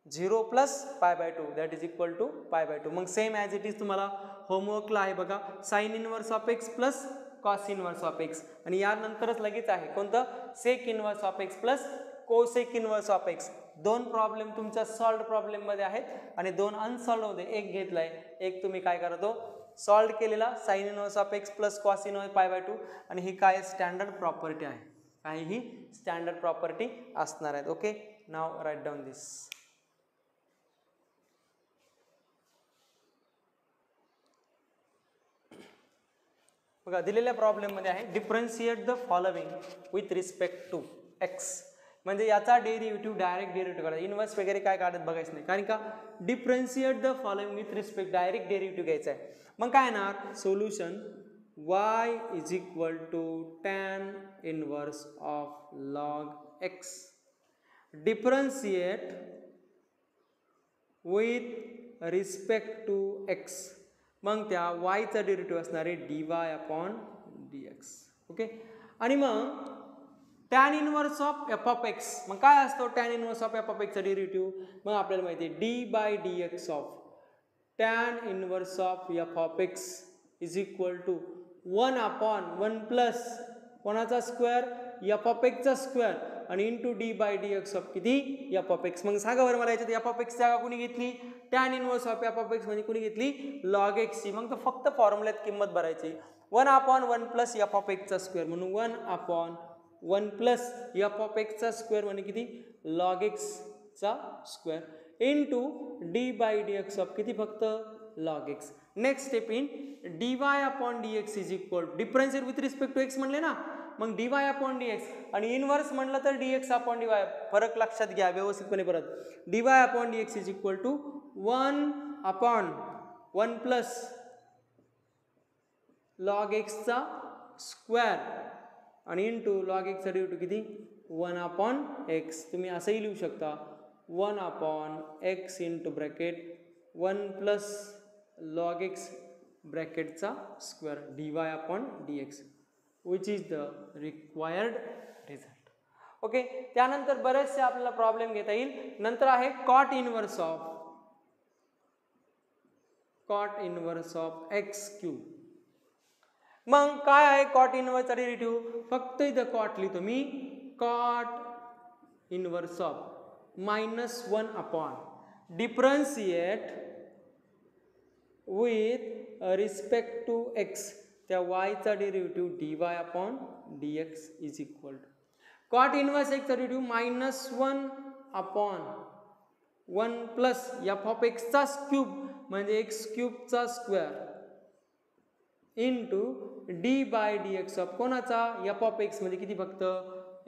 0 plus π/2 that is equal to π/2. मग सेम ॲज इट इज तुम्हाला होमवर्कला आहे बघा, sine inverse of x plus cos inverse of x आणि यानंतरच लगेच आहे कोणतं, sec inverse of x plus cosec inverse of x. 2 problem तुमच्या सॉल्ड प्रॉब्लेममध्ये आहेत आणि 2 अनसॉल्ड होते. एक घेतलाय, एक तुम्ही काय करतो सॉल्ड केलेला sine inverse of x plus cos inverse π/2 आणि ही काय स्टँडर्ड प्रॉपर्टी आहे, काही ही स्टँडर्ड प्रॉपर्टी असणार आहेत. Okay, now write down this. बघा दिलेल्या प्रॉब्लेममध्ये आहे differentiate the following with respect to x. म्हणजे याचा डेरिव्हेटिव्ह डायरेक्ट डेरिव्हेटिव्ह काढायचा, इन्व्हर्स वगैरे काय काढत बघायचं नाही, कारण का differentiate the following with respect direct derivative घ्यायचा आहे. मग काय येणार, solution y is equal to tan inverse of log x differentiate with respect to x. मग त्या वायचा डेरिव्हेटिव्ह असणार आहे dy/dx. ओके, आणि मग tan inverse of f of x. मग काय असतो tan inverse of f of एक्सचा डेरिव्हेटिव्ह, मग आपल्याला माहिती आहे d/dx of tan inverse of f of x is equal to 1/1 plus कोणाचा स्क्वेअर, एफ ऑफ एक्सचा स्क्वेअर आणि इंटू d/dx ऑफ किती, एफ ऑफ एक्स. मग सांगा बरं मला याच्यात एफ ऑफ एक्स जागा कोणी घेतली, tan inverse of f of x म्हणजे कोणी घेतली, लॉग एक्स ची. मग तर फक्त फॉर्म्युल्यात किंमत भरायची, 1/1 प्लस एफ ऑफ एक्सचा स्क्वेअर म्हणून 1/1 प्लस एफ ऑफ एक्सचा स्क्वेअर म्हणजे किती, लॉग एक्स चा square into d by d x of किती फक्त log x. Next step in d y upon d x is equal differentiate with respect to x म्हणले ना, मग d y upon d x आणि inverse म्हणलं तर d x upon d y. फरक लक्षात घ्या व्यवस्थितपणे परत. D y upon d x is equal to 1 upon 1 plus log एक्सचा स्क्वेअर आणि इंटू लॉग एक्सचा डेरिव्हेटिव्ह किती 1 अपॉन एक्स. तुम्ही असंही लिहू शकता 1 upon x into bracket 1 plus log x ब्रॅकेटचा square d y upon d x which is the required result. Okay, त्यानंतर बरेचसे आपल्याला प्रॉब्लेम घेता येईल. नंतर आहे cot inverse of x cube. मग काय आहे कॉट इनवर्सचा डेरिव्हेटिव्ह, फक्त इथं कॉट लिहितो मी, cot inverse of -1 upon differentiate with respect to x, त्या वायचा derivative d y upon d x is equal to cot inverse एक्सचा derivative -1 upon 1 plus f of एक्सचा क्यूब म्हणजे एक्स क्यूबचा square into d by d x of कोणाचा f of x म्हणजे किती फक्त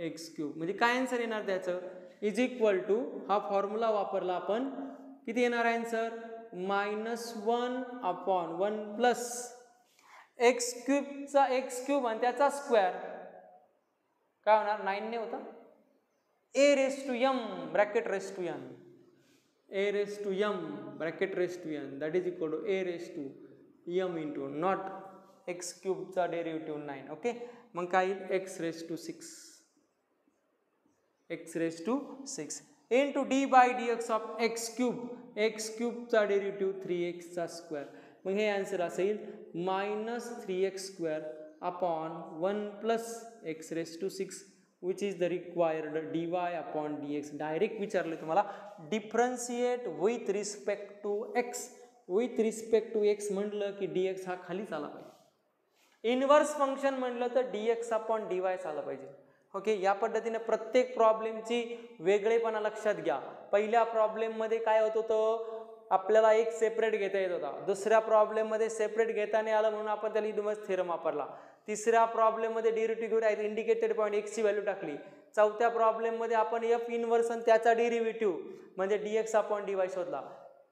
एक्स क्यूब. म्हणजे काय आन्सर येणार त्याचं इज इक्वल टू हा फॉर्म्युला वापरला आपण, किती येणार आन्सर -1 अपॉन 1 प्लस एक्स क्यूबचा एक्स क्यूब आणि त्याचा स्क्वेअर काय होणार 9 ने होता a raise to m bracket raise to n, a raise to m bracket raise to n that is equal to a raise to m into not x क्यूबचा derivative 9. Okay, मग काय येईल x raise to 6 into d by d x of x क्यूबचा derivative 3x चा square. मग हे answer असेल -3x² upon 1 plus x raise to 6 which is the required d y upon d x. Direct विचारले तुम्हाला differentiate with respect to x. With respect to x म्हटलं की D x हा खालीच आला पाहिजे. इनवर्स फंक्शन म्हटलं तर d x upon d Y आला पाहिजे. ओके, या पद्धतीने प्रत्येक प्रॉब्लेमची वेगळेपणा लक्षात घ्या. पहिल्या प्रॉब्लेममध्ये काय होत होतं, आपल्याला एक सेपरेट घेता येत होता. दुसऱ्या प्रॉब्लेममध्ये सेपरेट घेता नाही आलं म्हणून आपण त्याला इनवर्स थेरम वापरला. तिसऱ्या प्रॉब्लेममध्ये डेरिव्हेटिव्ह इंडिकेटेड पॉईंट एक्सची व्हॅल्यू टाकली. चौथ्या प्रॉब्लेममध्ये आपण एफ इनवर्स आणि त्याचा डेरिव्हेटिव्ह म्हणजे D x upon d Y शोधला.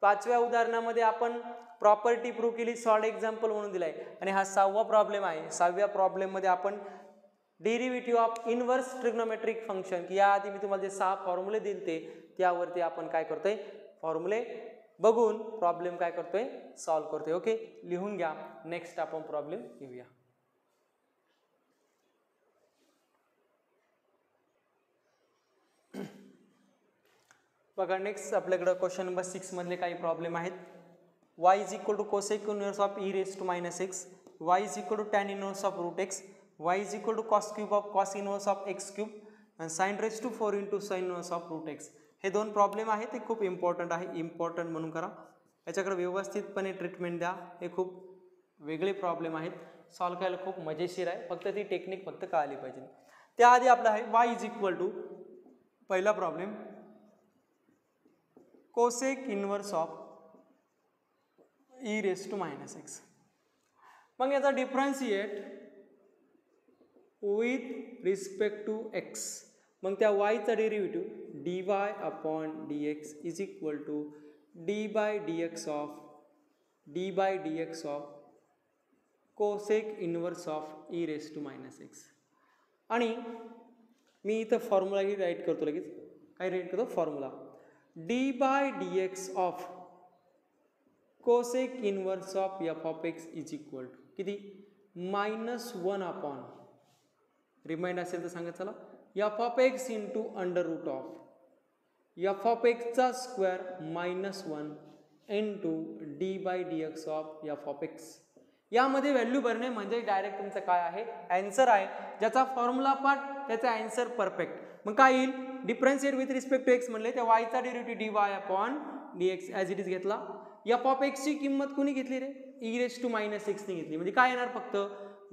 पाचव्या उदाहरणामध्ये आपण प्रॉपर्टी प्रूव्ह केली, सॉल्ड एक्झाम्पल म्हणून दिलाय. आणि हा 6वा प्रॉब्लेम आहे. 6व्या प्रॉब्लेममध्ये आपण derivative of inverse trigonometric function, की याआधी मी तुम्हाला जे 6 फॉर्म्युले दिलते त्यावरती आपण काय करतोय फॉर्म्युले बघून प्रॉब्लेम काय करतोय सॉल्व्ह करतोय. ओके, लिहून घ्या. नेक्स्ट आपण प्रॉब्लेम घेऊया. बघा नेक्स्ट आपल्याकडे क्वेश्चन नंबर 6 मधले काही प्रॉब्लेम आहेत. y is equal to cosec inverse of e raise to -x, y is equal to tan inverse of root x, y is equal to cos cube of cos inverse of x cube आणि sine raise to 4 into sine inverse of root x. हे 2 problem आहेत, ते खूप important आहे. Important म्हणून करा, याच्याकडे व्यवस्थितपणे ट्रीटमेंट द्या. हे खूप वेगळे प्रॉब्लेम आहेत, सॉल्व्ह करायला खूप मजेशीर आहे. फक्त ती टेक्निक फक्त कळली पाहिजे. त्याआधी आपला आहे y इज इक्वल टू पहिला problem cosec inverse of e raise to -x. मग याचा differentiate with respect to x. मग त्या yचा derivative dy upon dx is equal to d by d x of cosec inverse of e raise to -x. आणि मी इथं formula right करतो लगेच. काय राईट करतो formula d by d x of cosec inverse of f of x is equal to किती -1 upon remind असेल तर सांगा चला f of x into under root of f of एक्सचा square -1 into d by d x of f of x. यामध्ये value भरणे म्हणजे direct तुमचं काय आहे आन्सर आहे. ज्याचा फॉर्म्युला पार्ट त्याचा आन्सर परफेक्ट. मग काय येईल differentiate with respect to x म्हणले त्या वायचा derivative d y upon d x as it is घेतला. एफ ऑफ एक्सची किंमत कोणी घेतली रे e रेस टू -x ने घेतली. म्हणजे काय येणार फक्त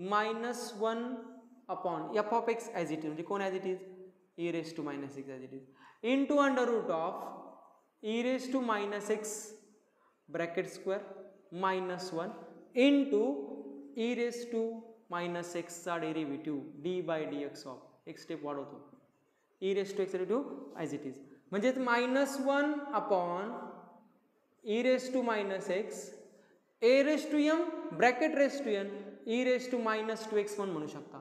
-1 upon f of x as it is. म्हणजे कोण as it is e raised to minus x as it is into under root of e raised to minus x bracket square minus 1 into e raised to minus x चा derivative d by dx of एक step वाढवतो e raised to x derivative as it is म्हणजेच minus 1 upon e raised to minus x a raised to m bracket raised to n e raised to minus 2x म्हणू शकता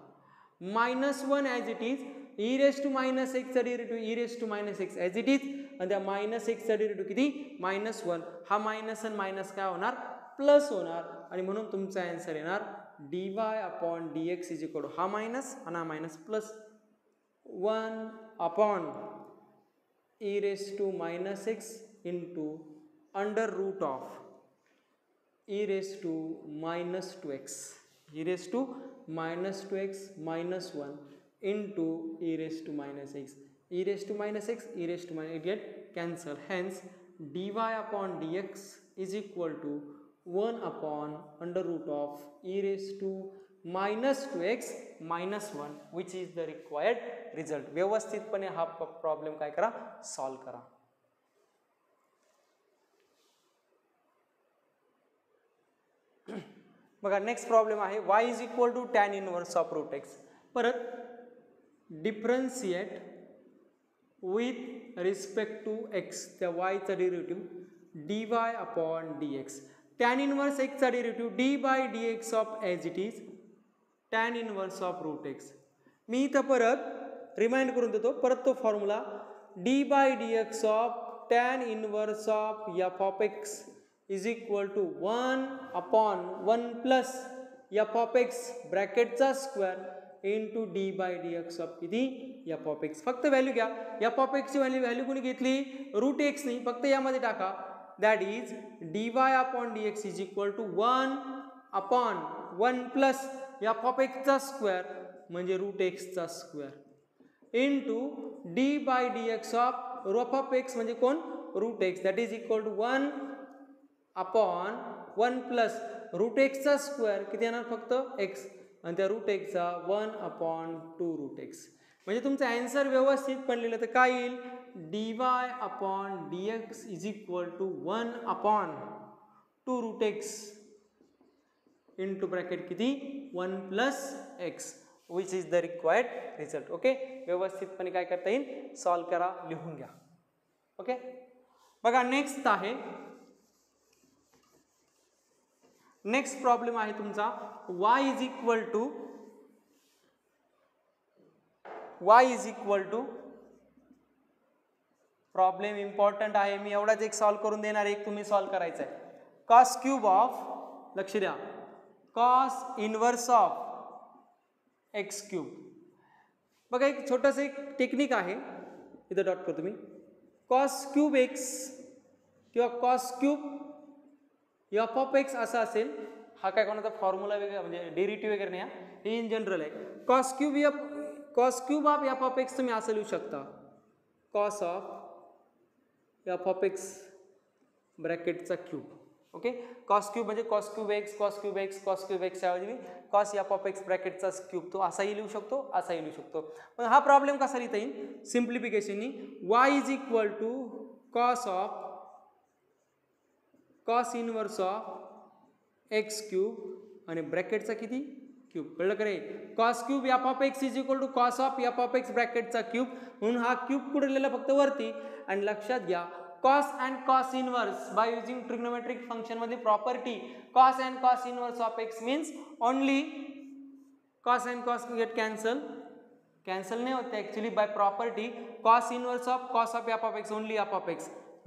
minus 1 as it is e raised to minus x चा derivative e raised to minus x as it is आणि त्या minus x चा derivative किती minus 1 हा minus आणि minus काय होणार प्लस होणार आणि म्हणून तुमचा आन्सर येणार dy upon dx is equal to हा मायनस आणि हा minus plus 1 upon e raised to minus x into under root of e raised to minus 2x e raised to minus 2x minus 1 into e raised to minus x e raised to minus x e raised to minus it get cancel hence dy upon dx is equal to 1 upon under root of e raised to minus 2x minus 1 which is the required result. व्यवस्थितपणे हा problem काय करा solve करा. बघा next problem आहे y is equal to tan inverse of root x. परत differentiate with respect to x त्या y चा derivative dy upon dx. tan inverse x चा derivative d by dx of as it is tan inverse of root x. मी इथं परत remind करून देतो परत तो formula d by dx of tan inverse of f of x is equal to 1 upon 1 plus f of x ब्रॅकेटचा square into d by dx of किती f of x. फक्त व्हॅल्यू घ्या f of x ची value कोणी घेतली route x नाही फक्त यामध्ये टाका that is dy upon dx is equal to 1 upon 1 plus f of x चा स्क्वेअर म्हणजे रूट x चा square into d by dx of f of x म्हणजे कोण root x that is equal to 1 upon 1 plus root x चा square किती येणार फक्त x आणि त्या रूट x चा 1 अपॉन 2 रूट x. म्हणजे तुमचा आन्सर व्यवस्थित पण लिहिलं तर काय येईल dy upon dx is equal to 1 upon 2 root x into bracket किती 1 plus x which is the required result. Okay व्यवस्थितपणे काय करता येईल सॉल्व करा लिहून घ्या. ओके बघा नेक्स्ट आहे नेक्स्ट प्रॉब्लेम आहे तुमचा y is equal to problem important आहे मी एवढाच एक सॉल्व करून देणार एक तुम्ही सॉल्व करायचं आहे कॉस क्यूब ऑफ लक्ष द्या cos inverse of x cube. बघा एक छोटंसं एक टेक्निक आहे इथं डॉट करतो मी कॉस क्यूब एक्स किंवा cos cube f of x असा असेल हा काय कोणाचा फॉर्म्युला वेगळा म्हणजे डेरिव्हेटिव्ह वगैरे नाही हे इन जनरल आहे cos cube of f of x तुम्ही असं लिहू शकता cos of f of x ब्रॅकेटचा क्यूब. ओके cos क्यूब म्हणजे cos क्यूब x ऐवजी cos f of x ब्रॅकेटचा क्यूब तो असाही लिहू शकतो असाही लिहू शकतो. पण हा प्रॉब्लेम कसा लिहिता येईल सिम्प्लिफिकेशननी y is equal to cos inverse of x cube आणि ब्रॅकेटचा किती क्यूब कळलं का रे cos cube f of x is equal to cos of f of x ब्रॅकेटचा क्यूब म्हणून हा क्यूब कुठे लिहिला फक्त वरती आणि लक्षात घ्या cos and cos inverse by using trigonometric function मध्ये property cos and cos inverse of x means only cos and cos get cancel नाही होते actually by property cos inverse of cos of f of x only f of x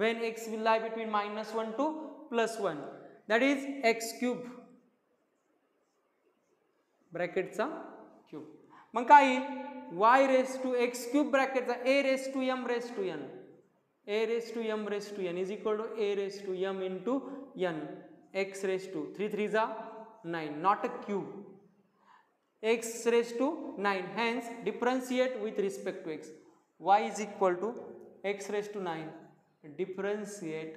when x will lie between -1 to +1 that is x cube ब्रॅकेटचा cube. मग काय येईल y raised to x cube ब्रॅकेटचा a raised to m raised to n a raised to m raised to n is equal to a raised to m into n x raised to 3 3 जा 9 not a cube x raised to 9 hence differentiate with respect to x y is equal to x raised to 9 differentiate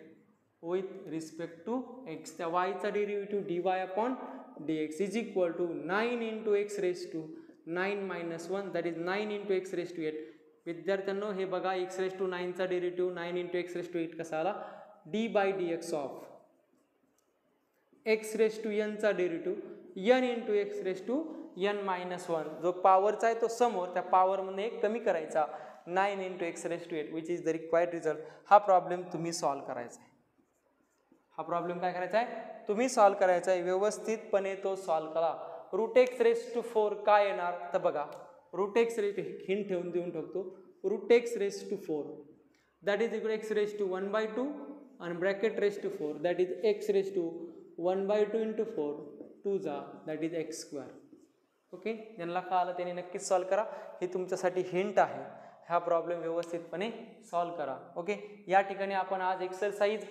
with respect to x त्या y चा derivative dy upon dx is equal to 9 into x raised to 9 minus 1 that is 9 into x raised to 8 विद्यार्थ्यांनो हे बघा x⁹ चा derivative 9 × x⁸ कसा आला d/dx of x⁴n चा derivative n × x⁴n-1 जो पॉवरचा आहे तो समोर त्या पॉवर मध्ये कमी करायचा 9 × x⁸ which is the required result. हा प्रॉब्लेम तुम्ही सॉल्व्ह करायचा आहे. हा प्रॉब्लेम काय करायचा आहे तुम्ही सॉल्व्ह करायचा आहे. व्यवस्थितपणे तो सॉल्व्ह करा. √x⁴ काय येणार तर बघा √x हिंट ठेवून देऊन ठेवतो. √x⁴ that is equal x⁴ आणि bracket ⁴ that is x⁴ 1/2 × 4 2 that is x². Okay ज्यांना कळालं त्यांनी नक्कीच सॉल्व्ह करा. हे तुमच्यासाठी हिंट आहे. हा प्रॉब्लेम व्यवस्थितपणे सॉल्व्ह करा. ओके या ठिकाणी आपण आज एक्सरसाइज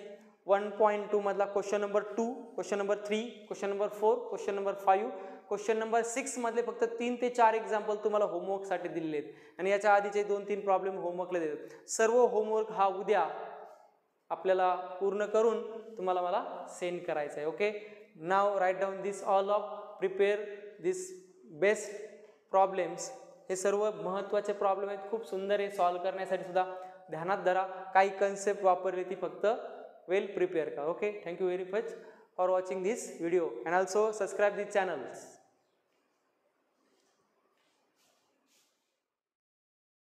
1.2 मधला question number 2, question number 3, question number 4, question number 5, question number 6 मधले फक्त 3 ते 4 एक्झाम्पल तुम्हाला होमवर्कसाठी दिलेले आहेत आणि याच्या आधीचे 2-3 प्रॉब्लेम होमवर्कला देतात. सर्व होमवर्क हा उद्या आपल्याला पूर्ण करून तुम्हाला मला सेंड करायचा आहे. Okay now write down this all of prepare this best problems. हे सर्व महत्त्वाचे प्रॉब्लेम आहेत. खूप सुंदर आहे. सॉल्व्ह करण्यासाठी सुद्धा ध्यानात धरा. काही कन्सेप्ट वापरली ती फक्त वेल प्रिपेअर करा. Okay thank you very much for watching this video and also subscribe this channels.